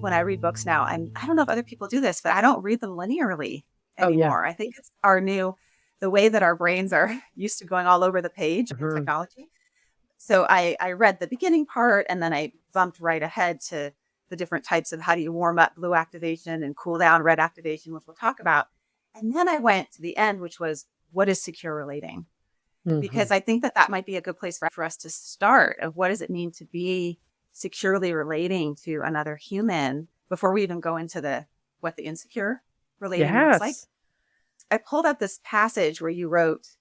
when I read books now, I don't know if other people do this, but I don't read them linearly Oh, yeah. anymore. I think it's the way that our brains are used to going all over the page in Mhm. technology. So I read the beginning part and then I bumped right ahead to the different types of how do you warm up blue activation and cool down red activation, which we'll talk about. And then I went to the end, which was what is secure relating? Mhm. Because I think that that might be a good place for us to start of what does it mean to be securely relating to another human before we even go into what the insecure relating looks like. Yes. I pulled up this passage where you wrote,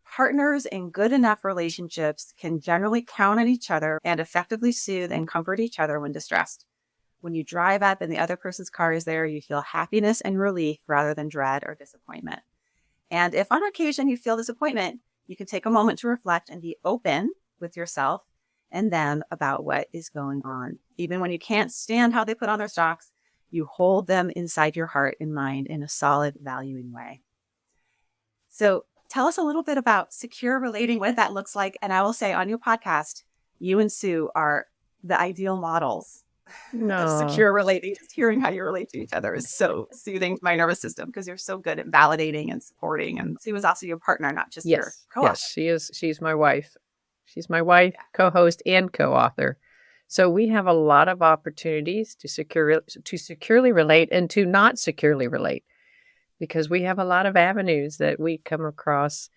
partners in good enough relationships can generally count on each other and effectively soothe and comfort each other when distressed. When you drive up and the other person's car is there, you feel happiness and relief rather than dread or disappointment. And if on occasion you feel disappointment, you can take a moment to reflect and be open with yourself and them about what is going on. Even when you can't stand how they put on their socks, you hold them inside your heart and mind in a solid, valuing way. So tell us a little bit about secure relating, what that looks like. And I will say on your podcast, you and Sue are the ideal models of No. secure relating. Just hearing how you relate to each other is so soothing to my nervous system because you're so good at validating and supporting. And Sue is also your partner, not just your Yes. Yes, co-author. she is. She's my wife. She's my wife, Yeah. co-host, and co-author. So we have a lot of opportunities to securely relate and to not securely relate because we have a lot of avenues that we come across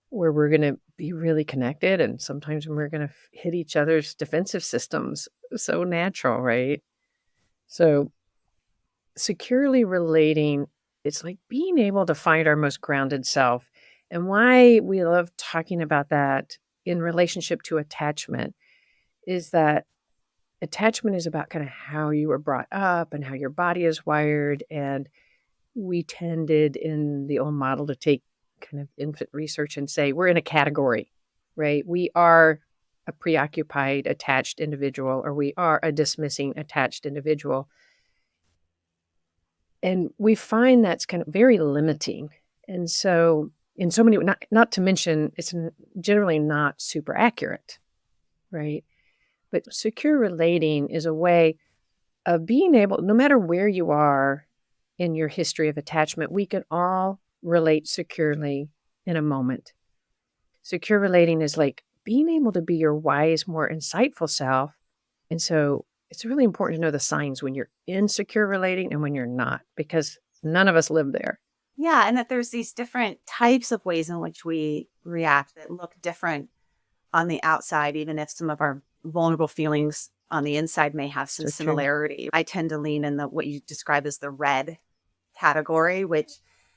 where we're going to be really connected, and sometimes we're going to hit each other's defensive systems. So natural, right? So securely relating, it's like being able to find our most grounded self. And why we love talking about that in relationship to attachment is that attachment is about kind of how you were brought up and how your body is wired. And we tended in the old model to take kind of infant research and say we're in a category, right? We are a preoccupied attached individual, or we are a dismissing attached individual. And we find that's kind of very limiting. And so, in so many, not to mention, it's generally not super accurate, right? But secure relating is a way of being able, no matter where you are in your history of attachment, we can all relate securely in a moment. Secure relating is like being able to be your wise, more insightful self. And so it's really important to know the signs when you're insecure relating and when you're not, because none of us live there. Yeah. And that there's these different types of ways in which we react that look different on the outside, even if some of our vulnerable feelings on the inside may have some So true. similarity. I tend to lean in what you describe as the red category, which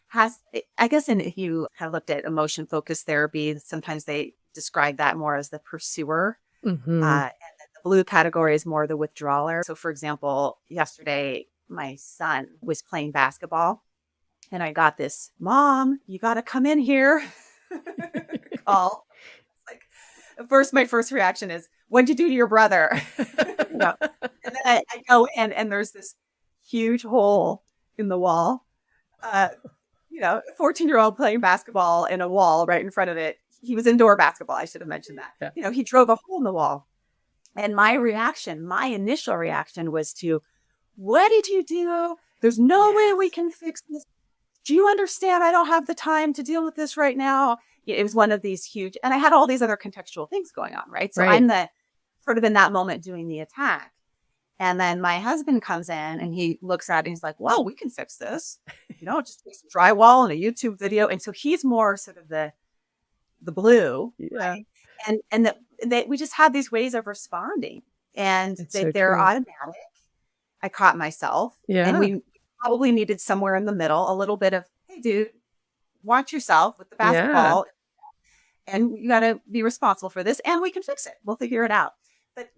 has, I guess, if you have looked at emotion focused therapy, sometimes they describe that more as the pursuer. Mm-hmm. And then the blue category is more the withdrawer. So, for example, yesterday, my son was playing basketball and I got this, Mom, you got to come in here call. Like, at first, my first reaction is, what'd you do to your brother? you know, and then I go in and there's this huge hole in the wall. Uh, 14-year-old playing basketball in a wall right in front of it. He was indoor basketball. I should have mentioned that. Yeah. He drove a hole in the wall. And my initial reaction was to, what did you do? There's no way we can fix this. Do you understand? I don't have the time to deal with this right now. It was one of these huge, and I had all these other contextual things going on, right? So Right. I'm the sort of in that moment doing the attack. And then my husband comes in and he looks at it and he's like, well, we can fix this. Just fix some drywall and a YouTube video. And so he's more sort of the blue, Yeah. right? And that we just have these ways of responding and It's so they're true. automatic. I caught myself and Yeah. we probably needed somewhere in the middle, a little bit of, hey, dude, watch yourself with the Yeah. basketball and you got to be responsible for this and we can fix it. We'll figure it out. But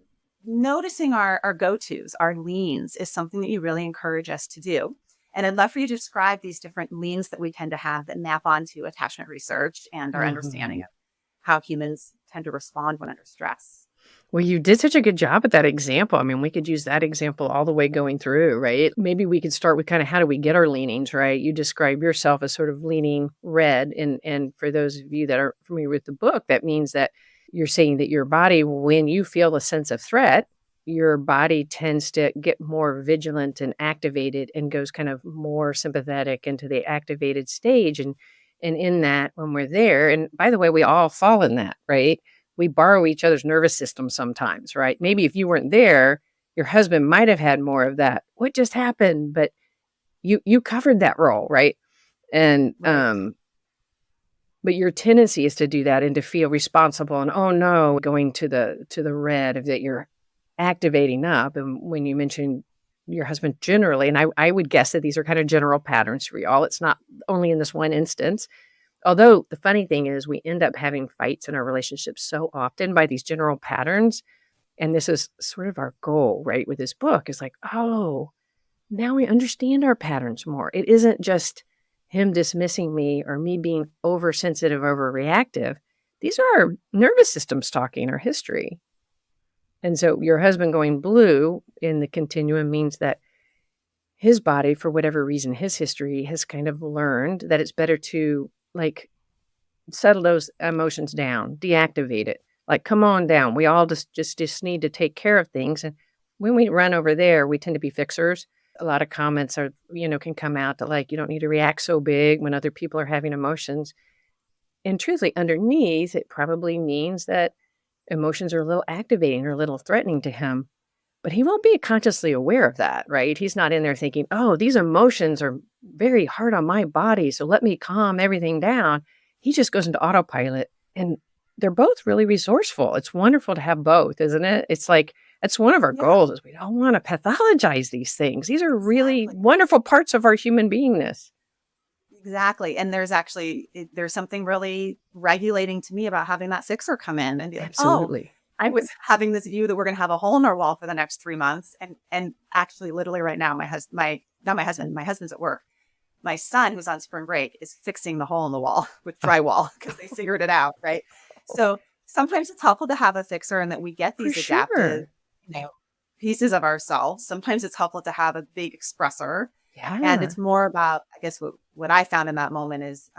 noticing our go-tos, our leans is something that you really encourage us to do. And I'd love for you to describe these different leans that we tend to have that map onto attachment research and our understanding Mhm. of how humans tend to respond when under stress. Well, you did such a good job at that example. I mean, we could use that example all the way going through, right? Maybe we could start with kind of how do we get our leanings, right? You describe yourself as sort of leaning red. And for those of you that are familiar with the book, that means that you're saying that your body, when you feel a sense of threat, your body tends to get more vigilant and activated and goes kind of more sympathetic into the activated stage. And in that, when we're there, and by the way, we all fall in that, right? We borrow each other's nervous system sometimes, right? Maybe if you weren't there, your husband might have had more of that. What just happened? But you covered that role, right? And Right. but your tendency is to do that and to feel responsible and, oh no, going to the red of that you're activating up. And when you mention your husband generally, and I would guess that these are kind of general patterns for y'all. It's not only in this one instance. Although the funny thing is we end up having fights in our relationships so often by these general patterns. And this is sort of our goal, right? With this book is like, oh, now we understand our patterns more. It isn't just him dismissing me or me being oversensitive, overreactive. These are our nervous systems talking, our history. And so your husband going blue in the continuum means that his body, for whatever reason, his history has kind of learned that it's better to like settle those emotions down, deactivate it. Like, come on down. We all just need to take care of things. And when we run over there, we tend to be fixers. A lot of comments are, can come out that like, you don't need to react so big when other people are having emotions. And truthfully, underneath, it probably means that emotions are a little activating or a little threatening to him. But he won't be consciously aware of that, right? He's not in there thinking, oh, these emotions are very hard on my body, so let me calm everything down. He just goes into autopilot. And they're both really resourceful. It's wonderful to have both, isn't it? It's like, that's one of our Yeah, goals is we don't want to pathologize these things. These are really exactly. wonderful parts of our human beingness. Exactly. And there's something really regulating to me about having that fixer come in and be like, oh, Absolutely. I was having this view that we're going to have a hole in our wall for the next 3 months. And actually, literally right now, not my husband, my husband's at work. My son, who's on spring break, is fixing the hole in the wall with Oh, drywall because they figured it out. Right. So sometimes it's helpful to have a fixer and that we get for these adaptive, sure. you know, pieces of ourselves. Sometimes it's helpful to have a big expressor. And Yeah. it's more about, I guess, what I found in that moment is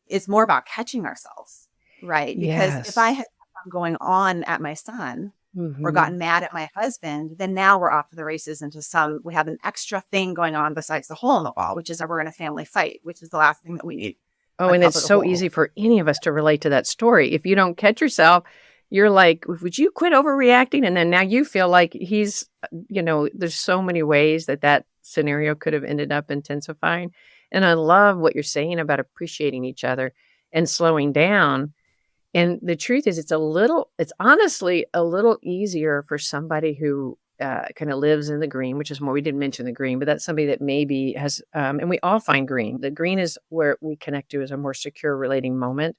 it's more about catching ourselves, right? Because if I Yes. had kept on going on at my son or Hmm. gotten mad at my husband, then now we're off to the races into we have an extra thing going on besides the hole in the wall, which is that we're in a family fight, which is the last thing that we need Oh, on and top it's of the so whole. easy for any of us to relate to that story. If you don't catch yourself, you're like, would you quit overreacting? And then now you feel like there's so many ways that scenario could have ended up intensifying. And I love what you're saying about appreciating each other and slowing down. And the truth is, it's honestly a little easier for somebody who kind of lives in the green, which is more, we didn't mention the green, but that's somebody that maybe has, and we all find green. The green is where we connect to as a more secure relating moment.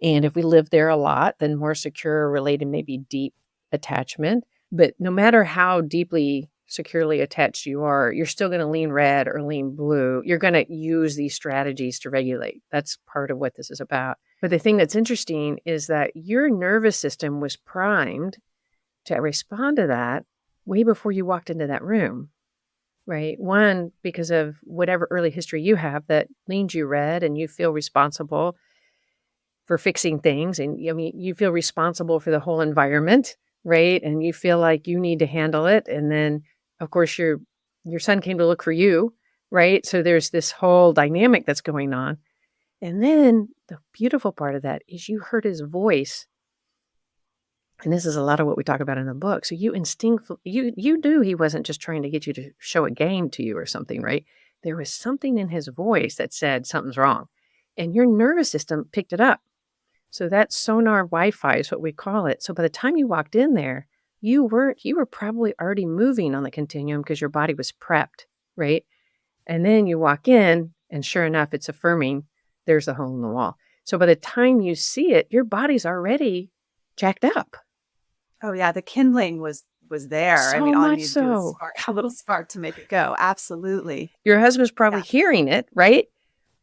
And if we live there a lot, then more secure related, maybe deep attachment. But no matter how deeply securely attached you are, you're still going to lean red or lean blue. You're going to use these strategies to regulate. That's part of what this is about. But the thing that's interesting is that your nervous system was primed to respond to that way before you walked into that room, right? One, because of whatever early history you have that leans you red and you feel responsible for fixing things. And I mean, you feel responsible for the whole environment, right? And you feel like you need to handle it. And then, of course, your son came to look for you, right? So there's this whole dynamic that's going on. And then the beautiful part of that is you heard his voice. And this is a lot of what we talk about in the book. So you knew he wasn't just trying to get you to show a game to you or something, right? There was something in his voice that said something's wrong. And your nervous system picked it up. So that sonar Wi-Fi is what we call it. So by the time you walked in there, you were probably already moving on the continuum because your body was prepped, right? And then you walk in and sure enough, it's affirming there's a hole in the wall. So by the time you see it, your body's already jacked up. Oh yeah, the kindling was there. I mean, So all you much need to do is so. spark a little spark to make it go. Absolutely. Your husband's probably Yeah. hearing it, right?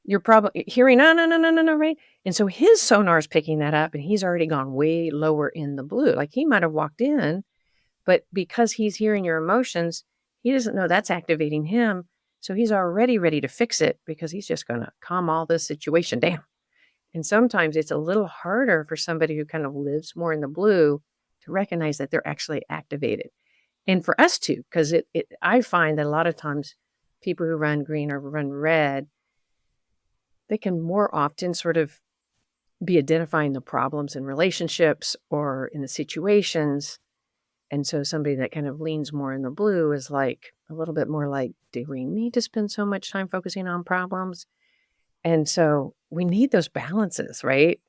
You're probably hearing, no, no, no, no, no, no, right? And so his sonar is picking that up and he's already gone way lower in the blue. Like he might have walked in, but because he's hearing your emotions, he doesn't know that's activating him. So he's already ready to fix it because he's just going to calm all this situation down. And sometimes it's a little harder for somebody who kind of lives more in the blue to recognize that they're actually activated. And for us too, because I find that a lot of times people who run green or run red, they can more often sort of be identifying the problems in relationships or in the situations. And so somebody that kind of leans more in the blue is like a little bit more like, do we need to spend so much time focusing on problems? And so we need those balances, right?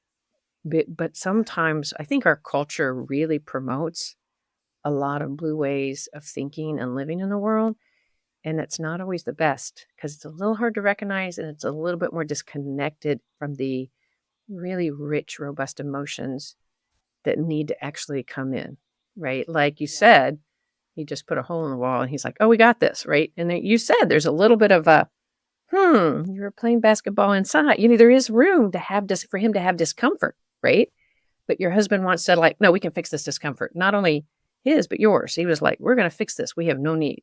But sometimes I think our culture really promotes a lot of blue ways of thinking and living in the world. And it's not always the best because it's a little hard to recognize and it's a little bit more disconnected from the really rich, robust emotions that need to actually come in, right? Like you said, he just put a hole in the wall and he's like, oh, we got this, right? And then you said there's a little bit of a, you were playing basketball inside. There is room to have for him to have discomfort, right? But your husband wants to like, no, we can fix this discomfort. Not only his, but yours. He was like, we're going to fix this. We have no need.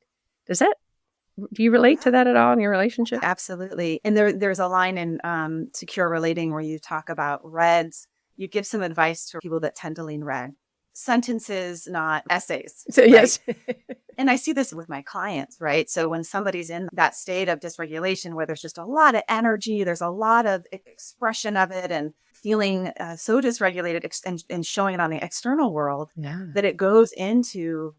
Do you relate to that at all in your relationship? Absolutely. And there's a line in Secure Relating where you talk about reds. You give some advice to people that tend to lean red. Sentences, not essays. So, right? yes. And I see this with my clients, right? So when somebody's in that state of dysregulation where there's just a lot of energy, there's a lot of expression of it and feeling so dysregulated and showing it on the external world that it goes into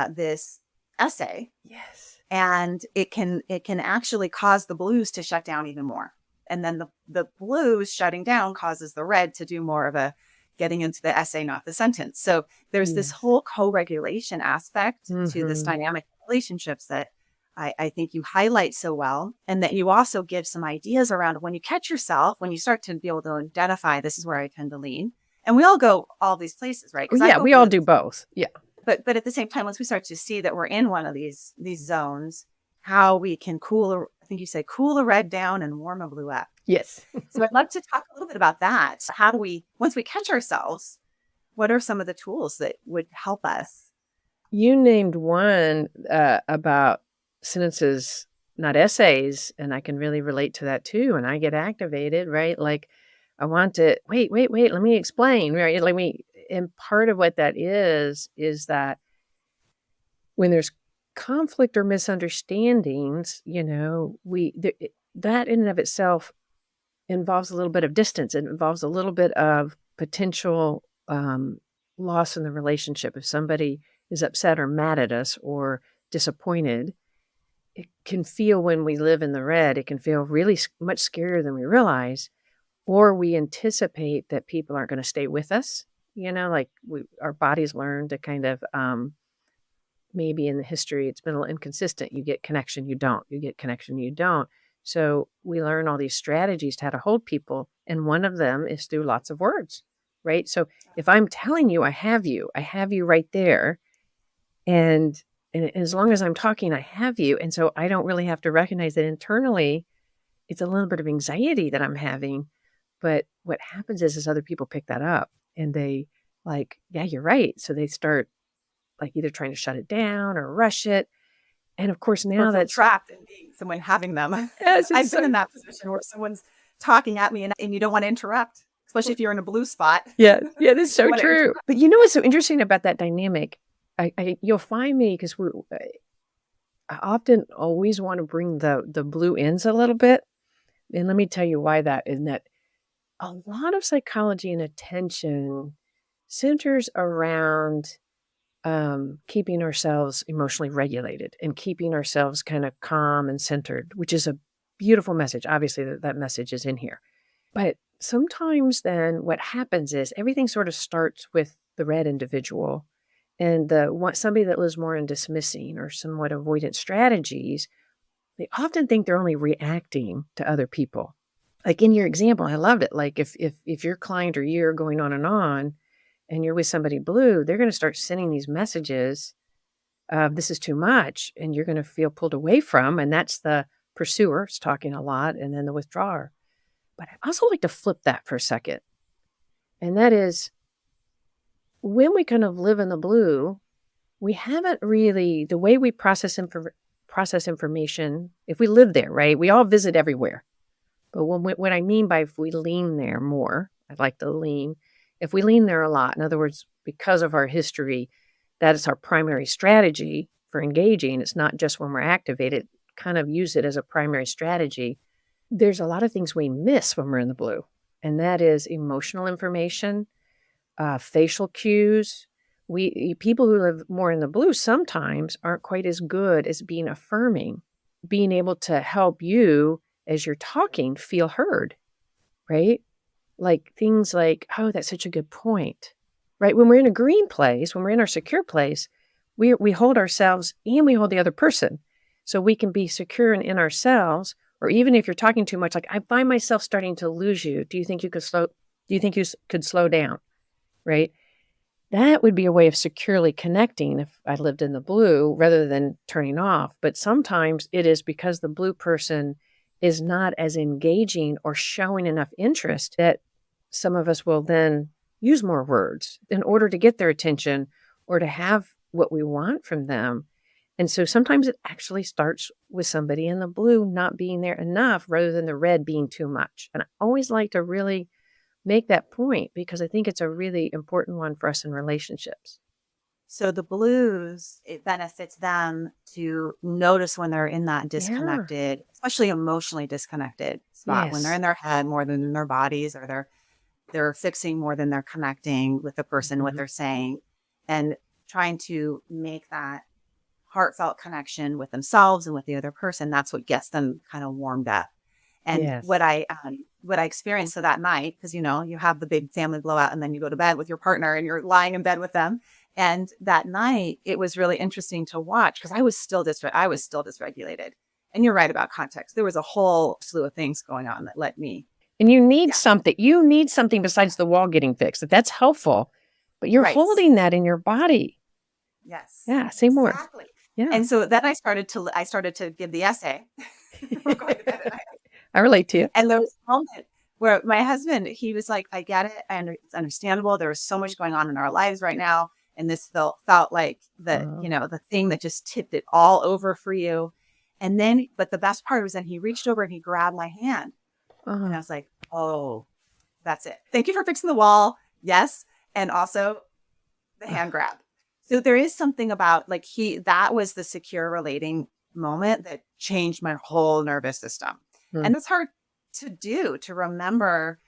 this essay. Yes. And it can actually cause the blues to shut down even more. And then the blues shutting down causes the red to do more of a getting into the essay, not the sentence. So there's this whole co-regulation aspect to this dynamic relationships that I think you highlight so well. And that you also give some ideas around when you catch yourself, when you start to be able to identify, this is where I tend to lean. And we all go all these places, right? Yeah, we all do both. Yeah. But at the same time, once we start to see that we're in one of these zones, how we can cool a red down and warm a blue up. Yes. So I'd love to talk a little bit about that. How do we, once we catch ourselves, what are some of the tools that would help us? You named one about sentences, not essays, and I can really relate to that too. And I get activated, right? Like I want to, wait, let me explain, right? And part of what that is that when there's conflict or misunderstandings, that in and of itself involves a little bit of distance. It involves a little bit of potential loss in the relationship. If somebody is upset or mad at us or disappointed, it can feel, when we live in the red, it can feel really much scarier than we realize, or we anticipate that people aren't going to stay with us. Like our bodies learn to kind of, maybe in the history, it's been a little inconsistent. You get connection, you don't. You get connection, you don't. So we learn all these strategies to how to hold people. And one of them is through lots of words, right? So if I'm telling you, I have you right there. And as long as I'm talking, I have you. And so I don't really have to recognize that internally, it's a little bit of anxiety that I'm having. But what happens is other people pick that up and they like, yeah, you're right. So they start like either trying to shut it down or rush it. And of course, now that's trapped in being someone having them. Yes, I've been in that position where someone's talking at me and you don't want to interrupt, especially if you're in a blue spot. Yeah, that's so true. But you know what's so interesting about that dynamic? You'll find me because I often always want to bring the blue ends a little bit. And let me tell you why that is. That a lot of psychology and attention centers around keeping ourselves emotionally regulated and keeping ourselves kind of calm and centered, which is a beautiful message. Obviously, that message is in here. But sometimes then what happens is everything sort of starts with the red individual and somebody that lives more in dismissing or somewhat avoidant strategies. They often think they're only reacting to other people. Like in your example, I loved it. Like if your client or you're going on and you're with somebody blue, they're going to start sending these messages of this is too much, and you're going to feel pulled away from. And that's the pursuer is talking a lot, and then the withdrawer. But I also like to flip that for a second. And that is when we kind of live in the blue, we haven't really, the way we process information, if we live there, right? We all visit everywhere. But what I mean by if we lean there more, I'd like to lean. If we lean there a lot, in other words, because of our history, that is our primary strategy for engaging. It's not just when we're activated, kind of use it as a primary strategy. There's a lot of things we miss when we're in the blue, and that is emotional information, facial cues. People who live more in the blue sometimes aren't quite as good as being affirming, being able to help you as you're talking feel heard, right? Like things like, oh, that's such a good point, right? When we're in a green place, when we're in our secure place, we hold ourselves and we hold the other person. So we can be secure and in ourselves, or even if you're talking too much, like I find myself starting to lose you. Do you think you could slow down? Right? That would be a way of securely connecting if I lived in the blue rather than turning off. But sometimes it is because the blue person is not as engaging or showing enough interest that some of us will then use more words in order to get their attention or to have what we want from them. And so sometimes it actually starts with somebody in the blue not being there enough rather than the red being too much. And I always like to really make that point because I think it's a really important one for us in relationships. So the blues, it benefits them to notice when they're in that Yeah. disconnected, especially emotionally disconnected spot, when they're Yes. in their head more than in their bodies, or they're fixing more than they're connecting with the person, what Mhm. they're saying, and trying to make that heartfelt connection with themselves and with the other person. That's what gets them kind of warmed up. And Yes. what I experienced so that night, because you have the big family blowout, and then you go to bed with your partner, and you're lying in bed with them. And that night, it was really interesting to watch because I was still dysregulated. And you're right about context. There was a whole slew of things going on that let me, And you need yeah, something. You need something besides the wall getting fixed. That's helpful. But you're right, holding that in your body. yes, Yeah, say more. exactly. Yeah. And so then I started to give the essay before going to bed at night. I relate to you. And there was a moment where my husband, he was like, I get it. And it's understandable. There was so much going on in our lives right now. And this felt like Oh. the thing that just tipped it all over for you. And then, but the best part was then he reached over and he grabbed my hand. And I Oh. was like, oh, that's it. Thank you for fixing the wall. Yes. And also the hand grab. So there is something about like that was the secure relating moment that changed my whole nervous system. Mm. And it's hard to do, to remember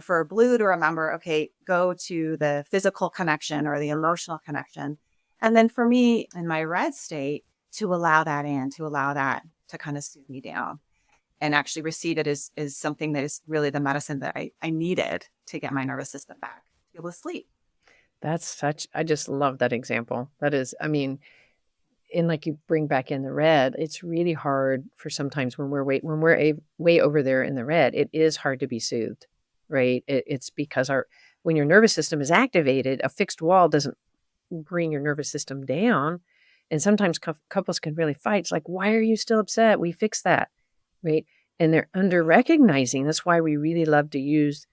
for a blue to remember, okay, go to the physical connection or the emotional connection. And then for me in my red state, to allow that to allow that to kind of soothe me down and actually receive it is something that is really the medicine that I needed to get my nervous system back, to be able to sleep. I just love that example. That is, I mean, and like you bring back in the red, it's really hard for sometimes when way over there in the red, it is hard to be soothed, right? It's because when your nervous system is activated, a fixed wall doesn't bring your nervous system down. And sometimes couples can really fight. It's like, why are you still upset? We fixed that, right? And they're under recognizing. That's why we really love to use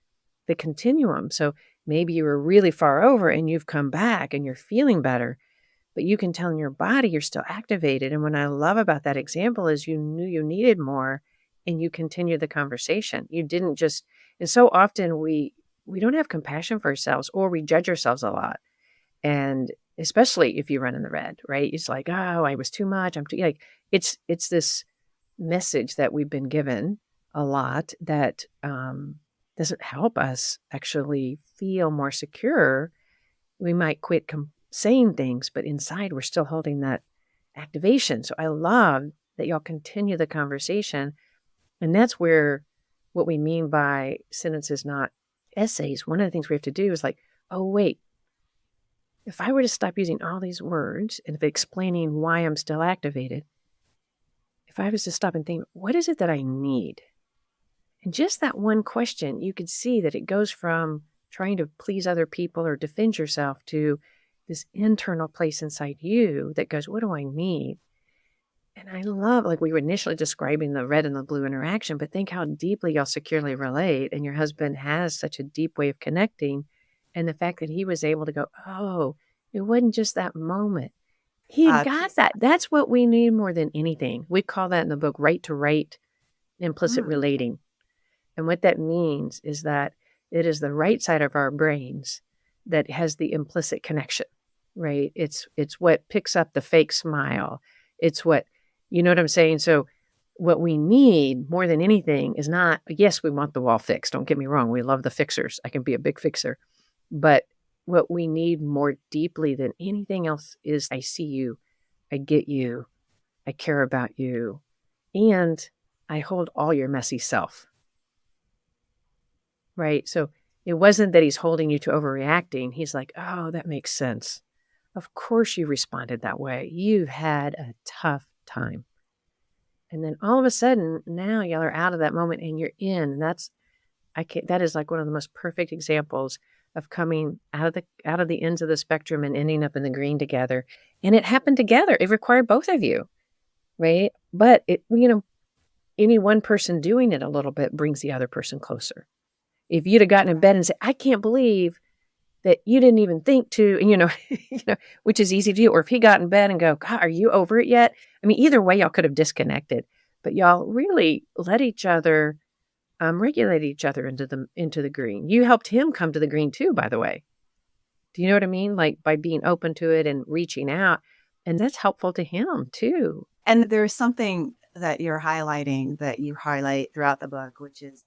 the continuum. So maybe you were really far over and you've come back and you're feeling better, but you can tell in your body you're still activated. And what I love about that example is you knew you needed more and you continued the conversation. You didn't just, and so often we don't have compassion for ourselves or we judge ourselves a lot. And especially if you run in the red, right? It's like, oh, I was too much. I'm too like it's this message that we've been given a lot that doesn't help us actually feel more secure. We might quit saying things, but inside we're still holding that activation. So I love that y'all continue the conversation. And that's where what we mean by sentences, not essays. One of the things we have to do is like, oh, wait, if I were to stop using all these words and explaining why I'm still activated, if I was to stop and think, what is it that I need? And just that one question, you could see that it goes from trying to please other people or defend yourself to this internal place inside you that goes, what do I need? And I love, like we were initially describing the red and the blue interaction, but think how deeply y'all securely relate. And your husband has such a deep way of connecting. And the fact that he was able to go, oh, it wasn't just that moment. He got Peace. that. That's what we need more than anything. We call that in the book right to right implicit Mm, relating. And what that means is that it is the right side of our brains that has the implicit connection, right? It's what picks up the fake smile. It's what, you know what I'm saying? So what we need more than anything is not, yes, we want the wall fixed. Don't get me wrong. We love the fixers. I can be a big fixer. But what we need more deeply than anything else is, I see you, I get you, I care about you, and I hold all your messy self, right? So it wasn't that he's holding you to overreacting. He's like, oh, that makes sense. Of course you responded that way. You've had a tough time. And then all of a sudden, now y'all are out of that moment and you're in. And that is like one of the most perfect examples of coming out of the ends of the spectrum and ending up in the green together. And it happened together. It required both of you, right? But any one person doing it a little bit brings the other person closer. If you'd have gotten in bed and said, I can't believe that you didn't even think to, which is easy to do. Or if he got in bed and go, God, are you over it yet? I mean, either way, y'all could have disconnected, but y'all really let each other regulate each other into the green. You helped him come to the green too, by the way. Do you know what I mean? Like by being open to it and reaching out, and that's helpful to him too. And there's something that you're highlighting that you highlight throughout the book, which is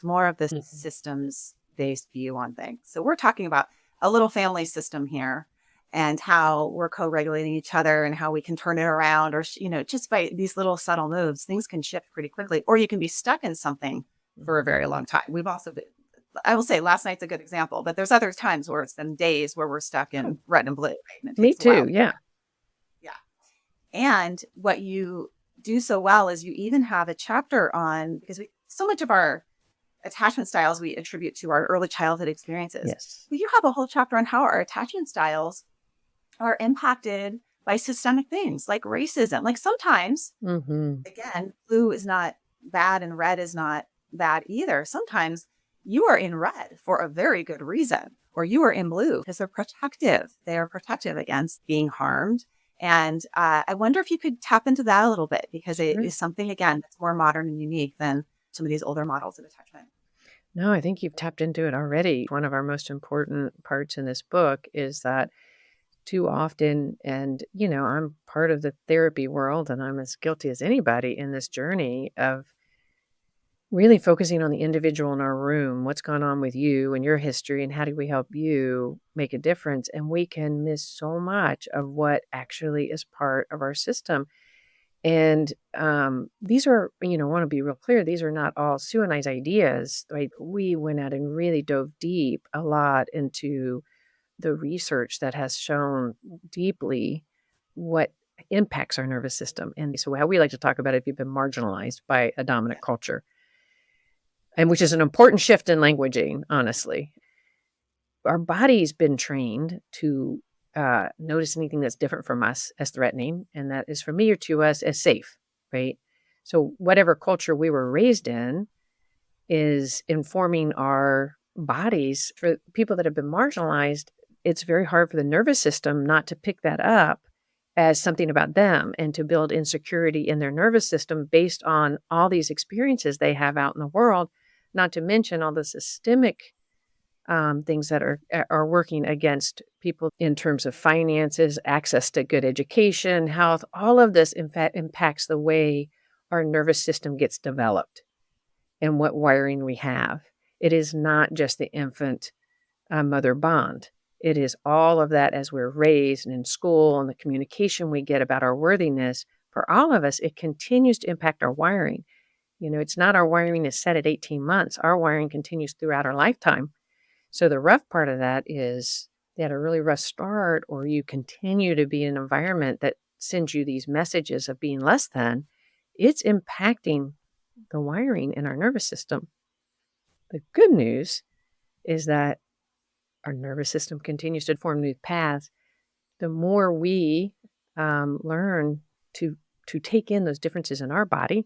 more of the systems-based view on things. So we're talking about a little family system here and how we're co-regulating each other and how we can turn it around, or, just by these little subtle moves, things can shift pretty quickly, or you can be stuck in something for a very long time. We've also been, I will say last night's a good example, but there's other times where it's been days where we're stuck in red and blue. Right? And Me too. Yeah. Yeah. And what you do so well is you even have a chapter on, because so much of our attachment styles we attribute to our early childhood experiences. Yes. But you have a whole chapter on how our attachment styles are impacted by systemic things like racism. Like sometimes, again, blue is not bad and red is not bad either. Sometimes you are in red for a very good reason, or you are in blue because they're protective. They are protective against being harmed. And I wonder if you could tap into that a little bit, because it is something, again, that's more modern and unique than some of these older models of attachment. No, I think you've tapped into it already. One of our most important parts in this book is that too often, and, I'm part of the therapy world and I'm as guilty as anybody in this journey of really focusing on the individual in our room, what's gone on with you and your history, and how do we help you make a difference? And we can miss so much of what actually is part of our system. And these are, I want to be real clear, these are not all Sue and I's ideas. Right? We went out and really dove deep a lot into the research that has shown deeply what impacts our nervous system. And so how we like to talk about it, if you've been marginalized by a dominant culture, and which is an important shift in languaging, honestly. Our body's been trained to notice anything that's different from us as threatening, and that is familiar to us as safe, right? So whatever culture we were raised in is informing our bodies. For people that have been marginalized, it's very hard for the nervous system not to pick that up as something about them and to build insecurity in their nervous system based on all these experiences they have out in the world, not to mention all the systemic things that are working against people in terms of finances, access to good education, health. All of this, in fact, impacts the way our nervous system gets developed and what wiring we have. It is not just the infant mother bond. It is all of that as we're raised and in school, and the communication we get about our worthiness. For all of us, it continues to impact our wiring. It's not our wiring is set at 18 months. Our wiring continues throughout our lifetime. So the rough part of that is you had a really rough start, or you continue to be in an environment that sends you these messages of being less than. It's impacting the wiring in our nervous system. The good news is that our nervous system continues to form new paths. The more we learn to take in those differences in our body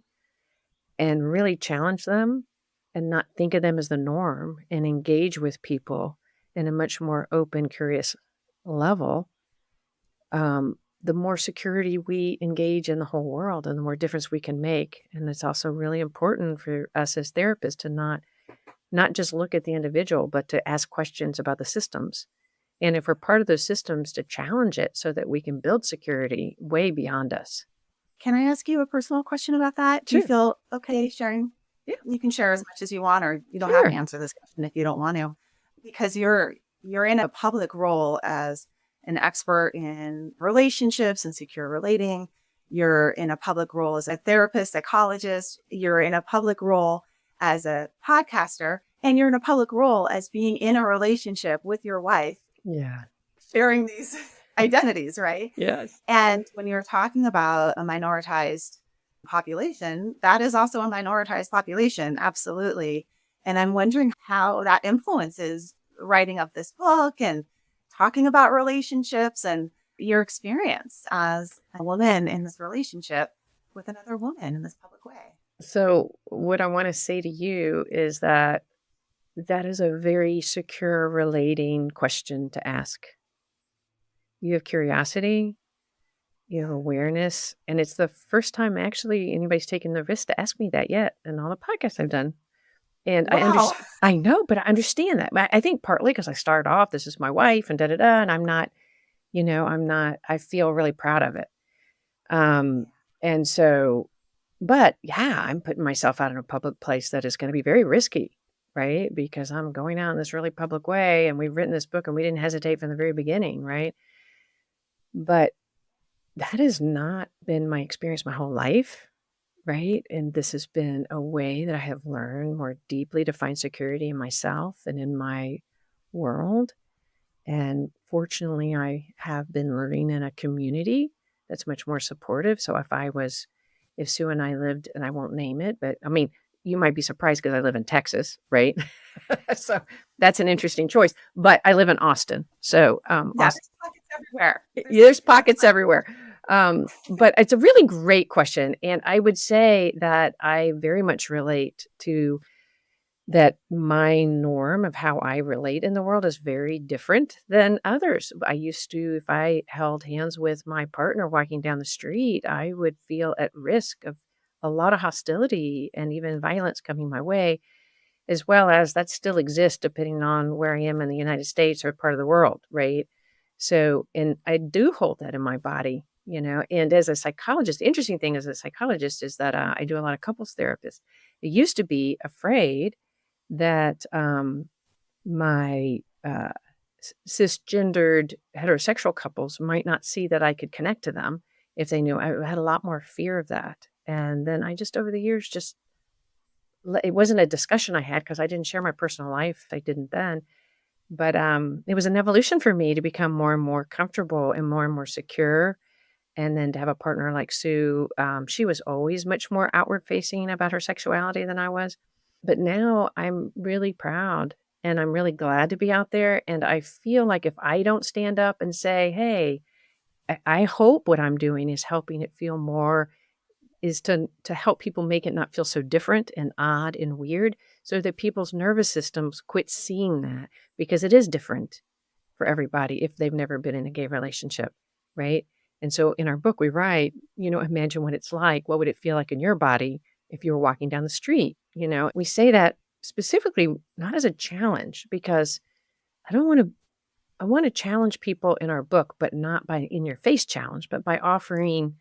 and really challenge them and not think of them as the norm and engage with people in a much more open, curious level, the more security we engage in the whole world and the more difference we can make. And it's also really important for us as therapists to not just look at the individual, but to ask questions about the systems And if we're part of those systems, to challenge it so that we can build security way beyond us. Can I ask you a personal question about that? Do you Sure. feel okay sharing? Yeah. You can share as much as you want, or you don't have to Sure. answer this question if you don't want to, because you're in a public role as an expert in relationships and secure relating. You're in a public role as a therapist, psychologist. You're in a public role as a podcaster, and you're in a public role as being in a relationship with your wife, Yeah. sharing these identities, right? Yes. And when you're talking about a minoritized population, that is also a minoritized population, absolutely. And I'm wondering how that influences writing of this book and talking about relationships and your experience as a woman in this relationship with another woman in this public way. So, what I want to say to you is that that is a very secure relating question to ask. You have curiosity, you have awareness, and it's the first time actually anybody's taken the risk to ask me that yet in all the podcasts I've done. And Wow. I know, but I understand that. I think partly because I started off, this is my wife and da da da, and I'm not, I feel really proud of it. Um, and so, but yeah, I'm putting myself out in a public place that is going to be very risky, right? Because I'm going out in this really public way, and we've written this book and we didn't hesitate from the very beginning, right? But that has not been my experience my whole life, right? And this has been a way that I have learned more deeply to find security in myself and in my world. And fortunately, I have been living in a community that's much more supportive. So if Sue and I lived, and I won't name it, but I mean, you might be surprised because I live in Texas, right? So that's an interesting choice. But I live in Austin. So Yeah, there's pockets everywhere. there's pockets everywhere. But it's a really great question. And I would say that I very much relate to that. My norm of how I relate in the world is very different than others. I used to, if I held hands with my partner walking down the street, I would feel at risk of a lot of hostility and even violence coming my way, as well as that still exists depending on where I am in the United States or part of the world, right? So, and I do hold that in my body, and as a psychologist, the interesting thing as a psychologist is that I do a lot of couples therapists. I used to be afraid that my cisgendered heterosexual couples might not see that I could connect to them if they knew. I had a lot more fear of that. And then I just, over the years, it wasn't a discussion I had because I didn't share my personal life. I didn't then. But it was an evolution for me to become more and more comfortable and more secure. And then to have a partner like Sue, she was always much more outward facing about her sexuality than I was. But now I'm really proud and I'm really glad to be out there. And I feel like if I don't stand up and say, hey, I hope what I'm doing is helping it feel more, is to help people make it not feel so different and odd and weird, so that people's nervous systems quit seeing that, because it is different for everybody if they've never been in a gay relationship, right? And so in our book, we write, imagine what it's like. What would it feel like in your body if you were walking down the street? We say that specifically not as a challenge, because I want to challenge people in our book, but not by in your face challenge, but by offering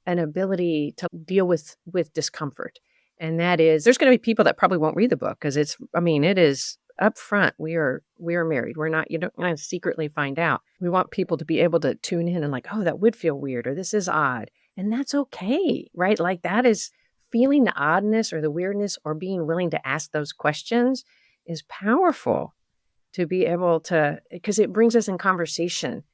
an ability to deal with discomfort. And that is, there's going to be people that probably won't read the book because it is up front. We are married. We're not, you don't want to secretly find out. We want people to be able to tune in and like, oh, that would feel weird, or this is odd. And that's okay, right? Like, that is feeling the oddness or the weirdness, or being willing to ask those questions is powerful, to be able to, because it brings us in conversation.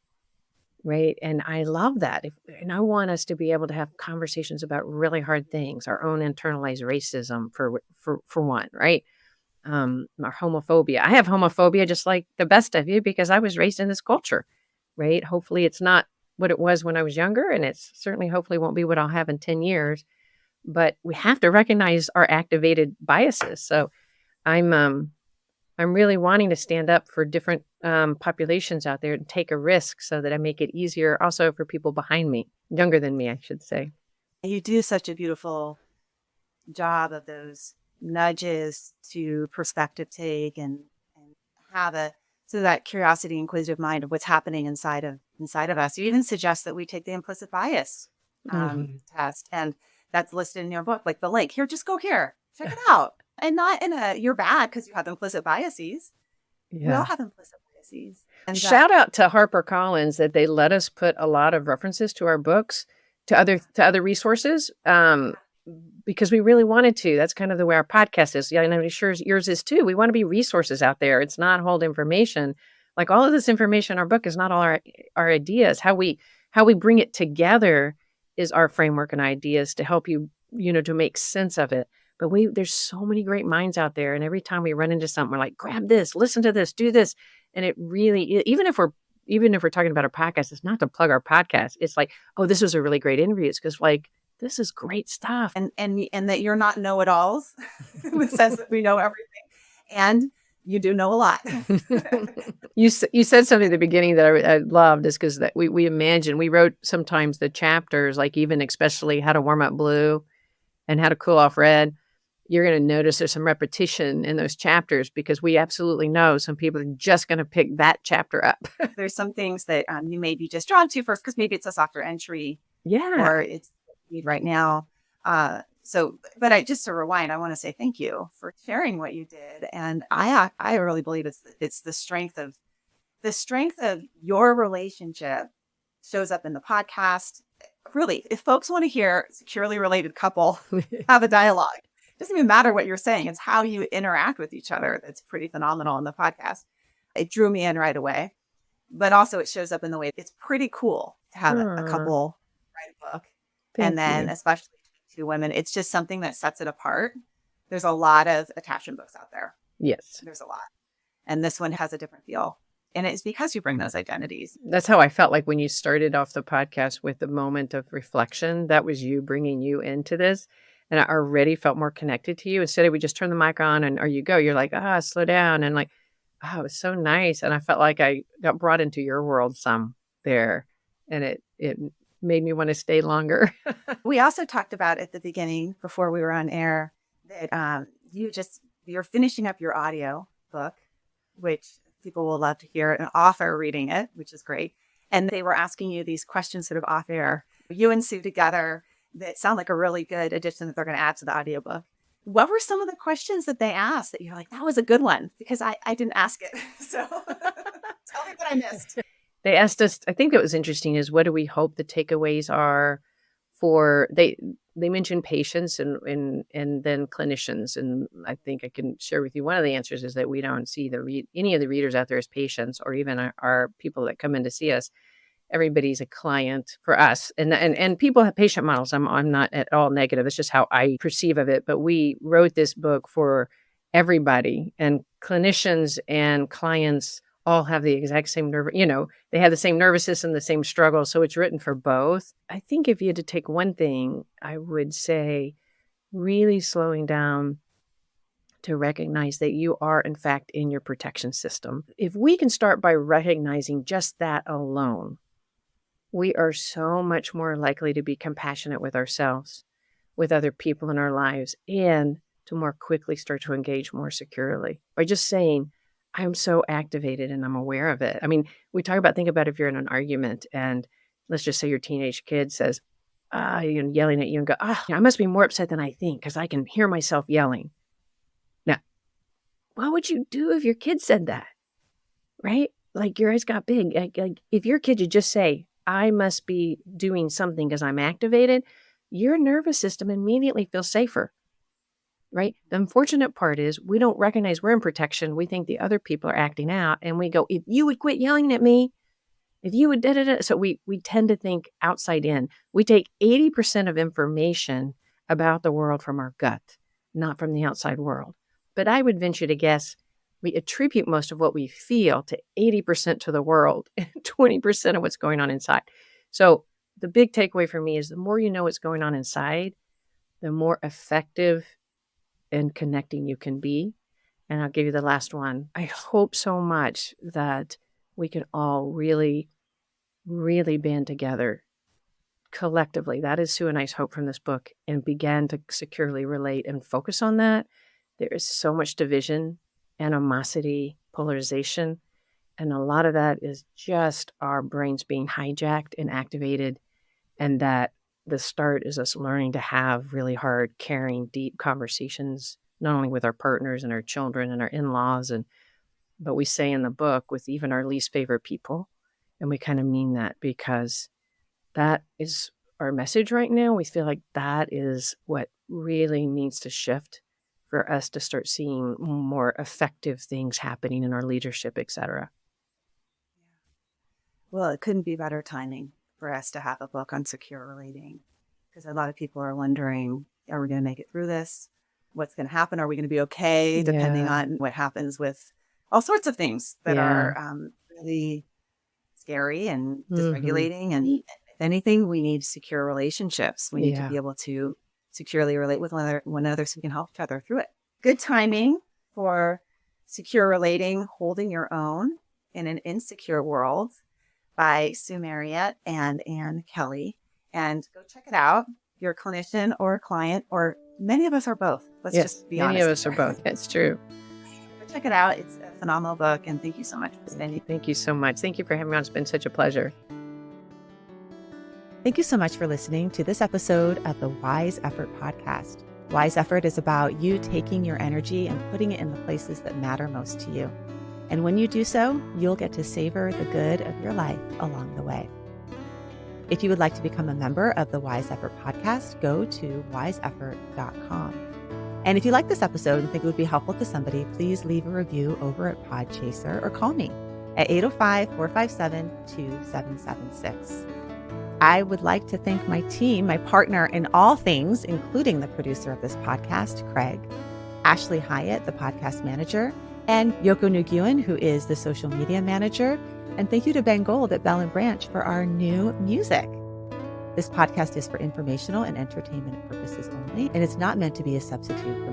Right. And I love that. And I want us to be able to have conversations about really hard things, our own internalized racism for one, right? Our homophobia. I have homophobia just like the best of you, because I was raised in this culture, right? Hopefully it's not what it was when I was younger, and it's certainly hopefully won't be what I'll have in 10 years. But we have to recognize our activated biases. So I'm really wanting to stand up for different populations out there and take a risk, so that I make it easier also for people behind me, younger than me, I should say. You do such a beautiful job of those nudges to perspective take and have a So that curiosity, inquisitive mind of what's happening inside of us. You even suggest that we take the implicit bias Mhm. test, and that's listed in your book, like the link. Here, just go here, check it out, and not in a you're bad because you have implicit biases. We all Yeah. have implicit biases, and Shout out to HarperCollins that they let us put a lot of references to our books to other resources because we really wanted to. That's kind of the way our podcast is. Yeah, and I'm sure yours is too. We want to be resources out there. It's not hold information. Like all of this information in our book is not all our ideas. How we bring it together is our framework and ideas to help you, to make sense of it. But there's so many great minds out there, and every time we run into something, we're like, grab this, listen to this, do this. And it really, even if we're talking about our podcast, it's not to plug our podcast. It's like, oh, this was a really great interview. It's because like, this is great stuff. and that you're not know-it-alls in the sense that we know everything, and you do know a lot. You said something at the beginning that I loved is because that we imagine we wrote sometimes the chapters, like even especially how to warm up blue and how to cool off red. You're going to notice there's some repetition in those chapters because we absolutely know some people are just going to pick that chapter up. There's some things that you may be just drawn to first because maybe it's a softer entry Yeah. or it's need right now. But just to rewind, I want to say thank you for sharing what you did, and I really believe it's the strength of your relationship shows up in the podcast. Really, if folks want to hear securely related couple have a dialogue, it doesn't even matter what you're saying. It's how you interact with each other. That's pretty phenomenal in the podcast. It drew me in right away, but also it shows up in the way it's pretty cool to have a Aw, couple write a book. thank And then you. especially two women, it's just something that sets it apart. There's a lot of attachment books out there. Yes. There's a lot. And this one has a different feel. And it's because you bring those identities. That's how I felt like when you started off the podcast with the moment of reflection. That was you bringing you into this. And I already felt more connected to you. Instead of we just turn the mic on and or you go, you're like, slow down. And like, oh, it was so nice. And I felt like I got brought into your world some there. And it made me want to stay longer. We also talked about at the beginning before we were on air that you're finishing up your audio book, which people will love to hear an author reading it, which is great. And they were asking you these questions sort of off air. You and Sue together that sound like a really good addition that they're going to add to the audiobook. What were some of the questions that they asked that you're like, that was a good one? Because I didn't ask it. So tell me what I missed. They asked us, I think that was interesting is what do we hope the takeaways are for they mentioned patients and then clinicians. And I think I can share with you one of the answers is that we don't see any of the readers out there as patients or even our people that come in to see us. Everybody's a client for us. And people have patient models. I'm not at all negative. It's just how I perceive of it. But we wrote this book for everybody, and clinicians and clients all have the exact same they have the same nervous system, the same struggle. So it's written for both. I think if you had to take one thing, I would say really slowing down to recognize that you are, in fact, in your protection system. If we can start by recognizing just that alone, we are so much more likely to be compassionate with ourselves, with other people in our lives, and to more quickly start to engage more securely by just saying, I'm so activated and I'm aware of it. I mean, think about if you're in an argument and let's just say your teenage kid says, yelling at you and go, I must be more upset than I think because I can hear myself yelling. Now, what would you do if your kid said that? Right? Like your eyes got big. Like if your kid would just say, I must be doing something because I'm activated, your nervous system immediately feels safer. Right? The unfortunate part is we don't recognize we're in protection. We think the other people are acting out and we go, if you would quit yelling at me, if you would da-da-da. So we tend to think outside in. We take 80% of information about the world from our gut, not from the outside world. But I would venture to guess we attribute most of what we feel to 80% to the world and 20% of what's going on inside. So the big takeaway for me is the more you know what's going on inside, the more effective and connecting you can be. And I'll give you the last one. I hope so much that we can all really, really band together collectively. That is Sue and I's hope from this book, and begin to securely relate and focus on that. There is so much division, animosity, polarization. And a lot of that is just our brains being hijacked and activated, and that the start is us learning to have really hard, caring, deep conversations, not only with our partners and our children and our in-laws, but we say in the book with even our least favorite people. And we kind of mean that because that is our message right now. We feel like that is what really needs to shift for us to start seeing more effective things happening in our leadership, et cetera. Well, it couldn't be better timing for us to have a book on secure relating, because a lot of people are wondering, are we going to make it through this? What's going to happen? Are we going to be okay? Depending on what happens with all sorts of things that are really scary and dysregulating. And if anything, we need secure relationships. We need to be able to securely relate with one another so we can help each other through it. Good timing for Secure Relating, Holding Your Own in an Insecure World by Sue Marriott and Ann Kelley. And go check it out. If you're a clinician or a client, or many of us are both. Let's just be honest. Many of us are both. That's true. Go check it out. It's a phenomenal book. And thank you so much for spending. Thank you so much. Thank you for having me on. It's been such a pleasure. Thank you so much for listening to this episode of the Wise Effort podcast. Wise Effort is about you taking your energy and putting it in the places that matter most to you. And when you do so, you'll get to savor the good of your life along the way. If you would like to become a member of the Wise Effort podcast, go to wiseeffort.com. And if you like this episode and think it would be helpful to somebody, please leave a review over at Podchaser or call me at 805-457-2776. I would like to thank my team, my partner in all things, including the producer of this podcast, Craig, Ashley Hyatt, the podcast manager, and Yoko Nguyen, who is the social media manager. And thank you to Ben Gold at Bell & Branch for our new music. This podcast is for informational and entertainment purposes only, and it's not meant to be a substitute for